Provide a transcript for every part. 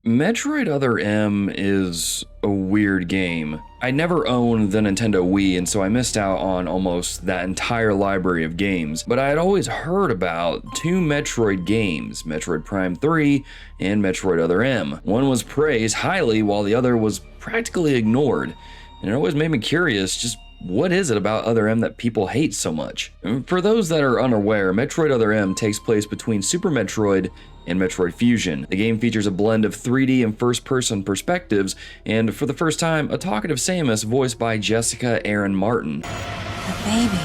Metroid Other M is a weird game. I never owned the Nintendo Wii, and so I missed out on almost that entire library of games, but I had always heard about two Metroid games, Metroid Prime 3 and Metroid Other M. One was praised highly while the other was practically ignored, and it always made me curious just what is it about Other M that people hate so much? And for those that are unaware, Metroid Other M takes place between Super Metroid and Metroid Fusion. The game features a blend of 3D and first-person perspectives, and for the first time, a talkative Samus voiced by Jessica Aaron Martin. The baby.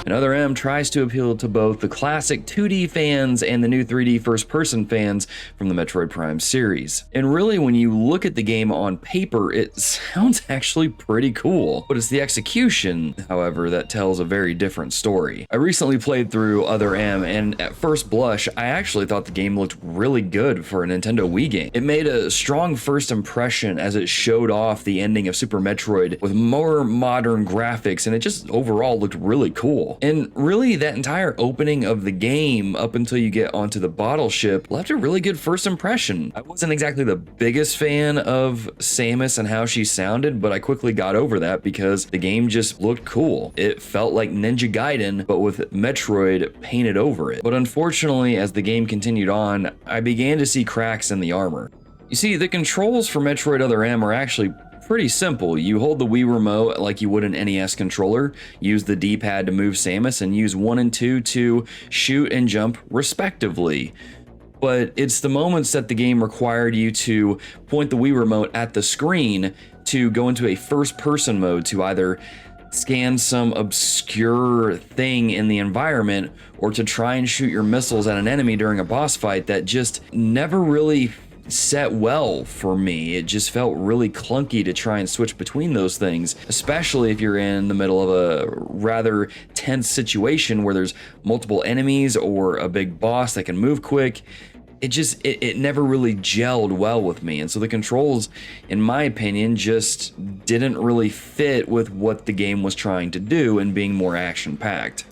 And Other M tries to appeal to both the classic 2D fans and the new 3D first-person fans from the Metroid Prime series. And really, when you look at the game on paper, it sounds actually pretty cool. But it's the execution, however, that tells a very different story. I recently played through Other M, and at first blush, I actually thought the game looked really good for a Nintendo Wii game. It made a strong first impression as it showed off the ending of Super Metroid with more modern graphics, and it just overall looked really cool. And really, that entire opening of the game up until you get onto the bottle ship left a really good first impression. I wasn't exactly the biggest fan of Samus and how she sounded, but I quickly got over that because the game just looked cool. It felt like Ninja Gaiden, but with Metroid painted over it. But unfortunately, as the game continued on, I began to see cracks in the armor. You see, the controls for Metroid Other M are actually pretty simple. You hold the Wii remote like you would an NES controller, use the D-pad to move Samus, and use 1 and 2 to shoot and jump respectively. But it's the moments that the game required you to point the Wii remote at the screen to go into a first-person mode to either scan some obscure thing in the environment or to try and shoot your missiles at an enemy during a boss fight that just never really set well for me. It just felt really clunky to try and switch between those things, especially if you're in the middle of a rather tense situation where there's multiple enemies or a big boss that can move quick. It never really gelled well with me, and so the controls, in my opinion, just didn't really fit with what the game was trying to do and being more action-packed.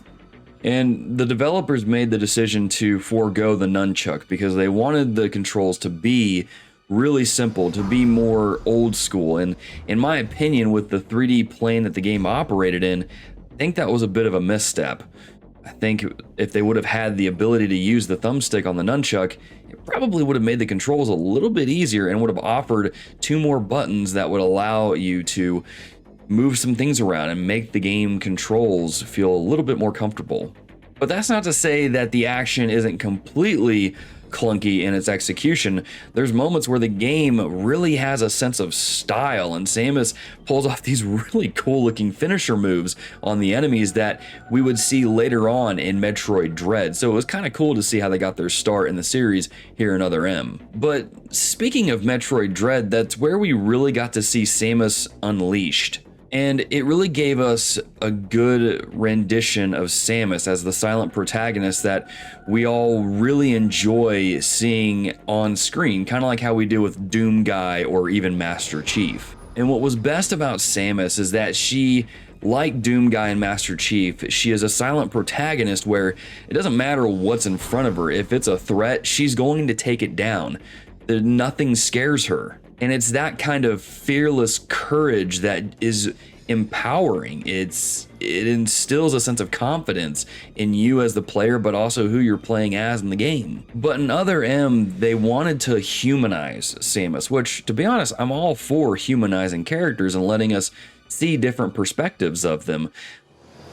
And the developers made the decision to forego the nunchuck because they wanted the controls to be really simple, to be more old school. And in my opinion, with the 3D plane that the game operated in, I think that was a bit of a misstep. I think if they would have had the ability to use the thumbstick on the nunchuck, it probably would have made the controls a little bit easier and would have offered 2 more buttons that would allow you to move some things around and make the game controls feel a little bit more comfortable. But that's not to say that the action isn't completely clunky in its execution. There's moments where the game really has a sense of style, and Samus pulls off these really cool looking finisher moves on the enemies that we would see later on in Metroid Dread. So it was kind of cool to see how they got their start in the series here in Other M. But speaking of Metroid Dread, that's where we really got to see Samus unleashed. And it really gave us a good rendition of Samus as the silent protagonist that we all really enjoy seeing on screen, kind of like how we do with Doom Guy or even Master Chief. And what was best about Samus is that she, like Doom Guy and Master Chief, she is a silent protagonist where it doesn't matter what's in front of her. If it's a threat, she's going to take it down. Nothing scares her. And it's that kind of fearless courage that is empowering. It instills a sense of confidence in you as the player, but also who you're playing as in the game. But in Other M, they wanted to humanize Samus, which, to be honest, I'm all for humanizing characters and letting us see different perspectives of them.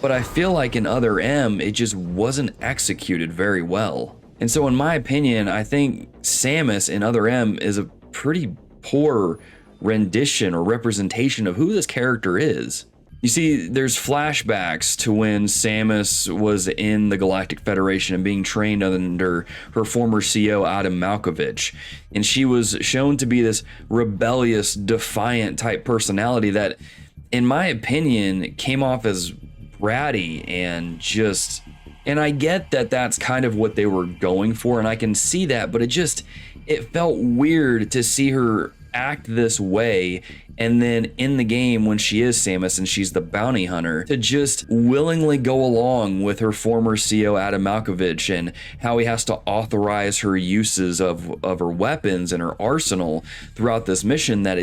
But I feel like in Other M, it just wasn't executed very well. And so in my opinion, I think Samus in Other M is a pretty poor rendition or representation of who this character is. You see, there's flashbacks to when Samus was in the Galactic Federation and being trained under her former CO, Adam Malkovich. And she was shown to be this rebellious, defiant type personality that, in my opinion, came off as bratty and just... And I get that that's kind of what they were going for, and I can see that, but it felt weird to see her act this way, and then in the game when she is Samus and she's the bounty hunter, to just willingly go along with her former CO Adam Malkovich and how he has to authorize her uses of her weapons and her arsenal throughout this mission, that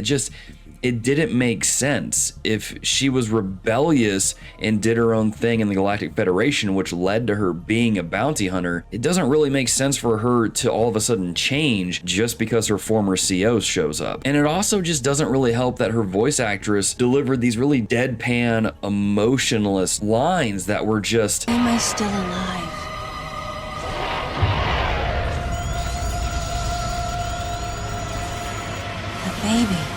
it didn't make sense. If she was rebellious and did her own thing in the Galactic Federation, which led to her being a bounty hunter, it doesn't really make sense for her to all of a sudden change just because her former CO shows up. And it also just doesn't really help that her voice actress delivered these really deadpan, emotionless lines that were just, am I still alive? The baby.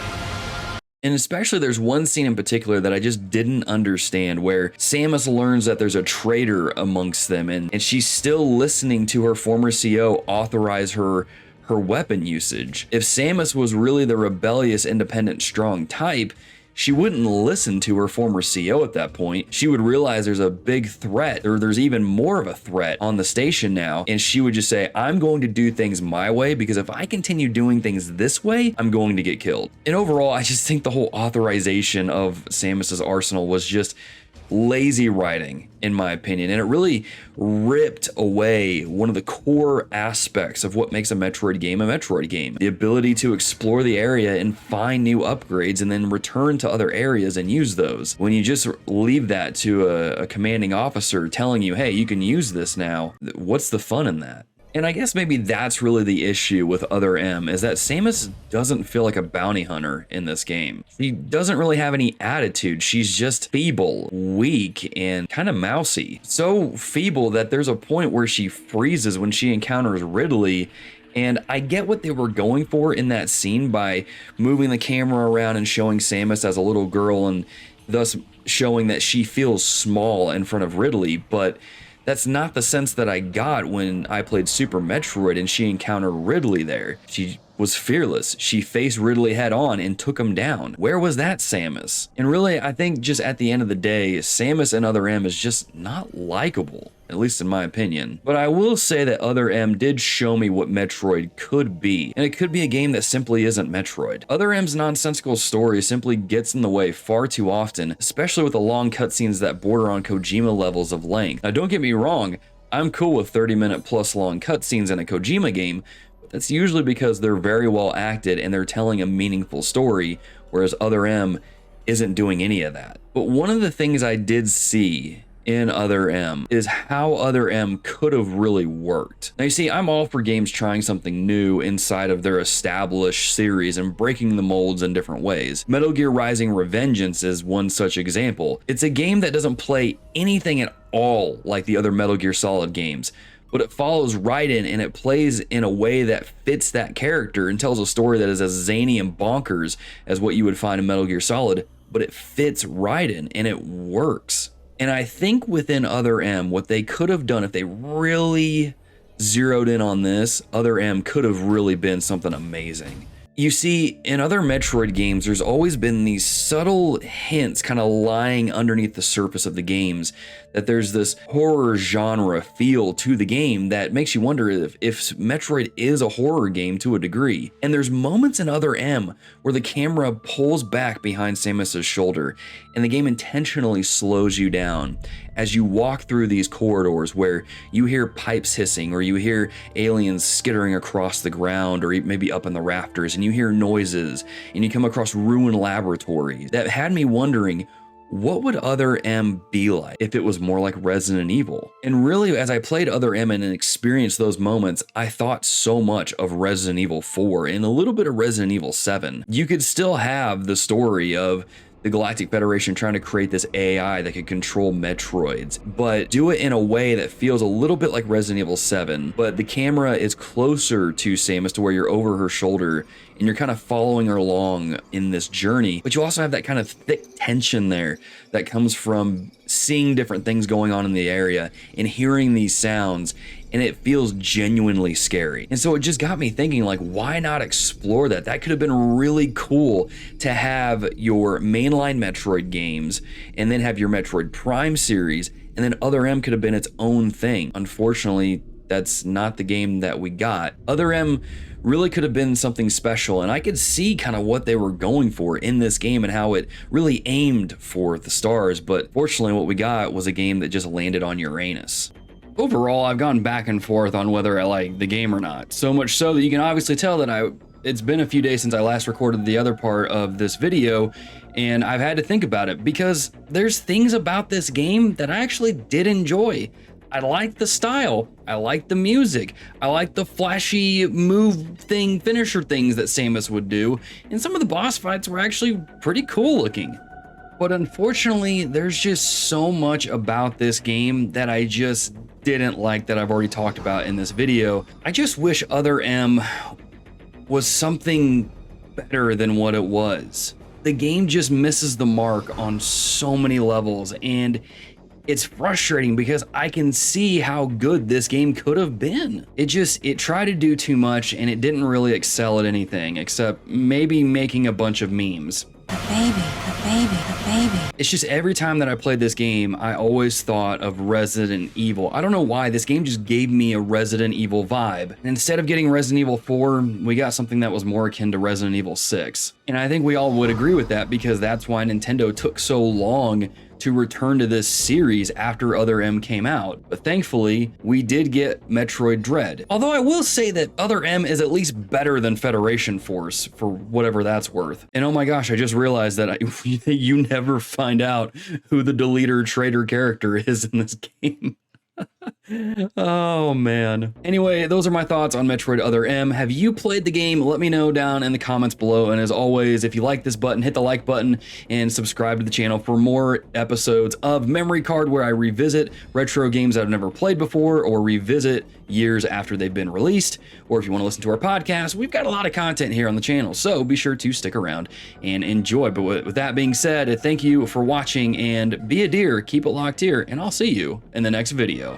and especially there's one scene in particular that I just didn't understand, where Samus learns that there's a traitor amongst them, and she's still listening to her former CO authorize her weapon usage. If Samus was really the rebellious, independent, strong type, she wouldn't listen to her former CO at that point. She would realize there's a big threat, or there's even more of a threat on the station now, and she would just say, I'm going to do things my way, because if I continue doing things this way, I'm going to get killed. And overall, I just think the whole authorization of Samus's arsenal was just lazy writing, in my opinion, and it really ripped away one of the core aspects of what makes a Metroid game a Metroid game. The ability to explore the area and find new upgrades and then return to other areas and use those. When you just leave that to a commanding officer telling you, hey, you can use this now, what's the fun in that? And I guess maybe that's really the issue with Other M, is that Samus doesn't feel like a bounty hunter in this game. She doesn't really have any attitude. She's just feeble, weak, and kind of mousy. So feeble that there's a point where she freezes when she encounters Ridley. And I get what they were going for in that scene by moving the camera around and showing Samus as a little girl, and thus showing that she feels small in front of Ridley, but that's not the sense that I got when I played Super Metroid and she encountered Ridley there. She was fearless. She faced Ridley head on and took him down. Where was that Samus? And really, I think just at the end of the day, Samus in Other M is just not likable, at least in my opinion. But I will say that Other M did show me what Metroid could be, and it could be a game that simply isn't Metroid. Other M's nonsensical story simply gets in the way far too often, especially with the long cutscenes that border on Kojima levels of length. Now, don't get me wrong, I'm cool with 30-minute plus long cutscenes in a Kojima game. That's usually because they're very well acted and they're telling a meaningful story, whereas Other M isn't doing any of that. But one of the things I did see in Other M is how Other M could have really worked. Now you see, I'm all for games trying something new inside of their established series and breaking the molds in different ways. Metal Gear Rising: Revengeance is one such example. It's a game that doesn't play anything at all like the other Metal Gear Solid games, but it follows Raiden and it plays in a way that fits that character and tells a story that is as zany and bonkers as what you would find in Metal Gear Solid, but it fits Raiden and it works. And I think within Other M, what they could have done if they really zeroed in on this, Other M could have really been something amazing. You see, in other Metroid games, there's always been these subtle hints kind of lying underneath the surface of the games, that there's this horror genre feel to the game that makes you wonder if Metroid is a horror game to a degree. And there's moments in Other M where the camera pulls back behind Samus's shoulder, and the game intentionally slows you down as you walk through these corridors where you hear pipes hissing, or you hear aliens skittering across the ground, or maybe up in the rafters, and you hear noises, and you come across ruined laboratories. That had me wondering, what would Other M be like if it was more like Resident Evil? And really, as I played Other M and experienced those moments, I thought so much of Resident Evil 4 and a little bit of Resident Evil 7. You could still have the story of the Galactic Federation trying to create this AI that could control Metroids, but do it in a way that feels a little bit like Resident Evil 7, but the camera is closer to Samus to where you're over her shoulder and you're kind of following her along in this journey. But you also have that kind of thick tension there that comes from seeing different things going on in the area and hearing these sounds, and it feels genuinely scary. And so it just got me thinking, like, why not explore that? That could have been really cool to have your mainline Metroid games and then have your Metroid Prime series, and then Other M could have been its own thing. Unfortunately, that's not the game that we got. Other M really could have been something special, and I could see kind of what they were going for in this game and how it really aimed for the stars, but fortunately what we got was a game that just landed on Uranus. Overall, I've gone back and forth on whether I like the game or not, so much so that you can obviously tell that it's been a few days since I last recorded the other part of this video, and I've had to think about it because there's things about this game that I actually did enjoy. I like the style, I like the music, I like the flashy move thing, finisher things that Samus would do, and some of the boss fights were actually pretty cool looking. But unfortunately, there's just so much about this game that I just didn't like that I've already talked about in this video. I just wish Other M was something better than what it was. The game just misses the mark on so many levels, and it's frustrating because I can see how good this game could have been. It tried to do too much and it didn't really excel at anything except maybe making a bunch of memes. The baby. It's just every time that I played this game, I always thought of Resident Evil. I don't know why, this game just gave me a Resident Evil vibe. And instead of getting Resident Evil 4, we got something that was more akin to Resident Evil 6. And I think we all would agree with that because that's why Nintendo took so long to return to this series after Other M came out. But thankfully, we did get Metroid Dread. Although I will say that Other M is at least better than Federation Force, for whatever that's worth. And oh my gosh, I just realized that you never find out who the deleter traitor character is in this game. Oh man. Anyway, those are my thoughts on Metroid Other M. Have you played the game? Let me know down in the comments below. And as always, if you like this button, hit the like button and subscribe to the channel for more episodes of Memory Card, where I revisit retro games I've never played before or revisit years after they've been released. Or if you want to listen to our podcast, we've got a lot of content here on the channel, so be sure to stick around and enjoy. But with that being said, thank you for watching, and be a deer, keep it locked here, and I'll see you in the next video.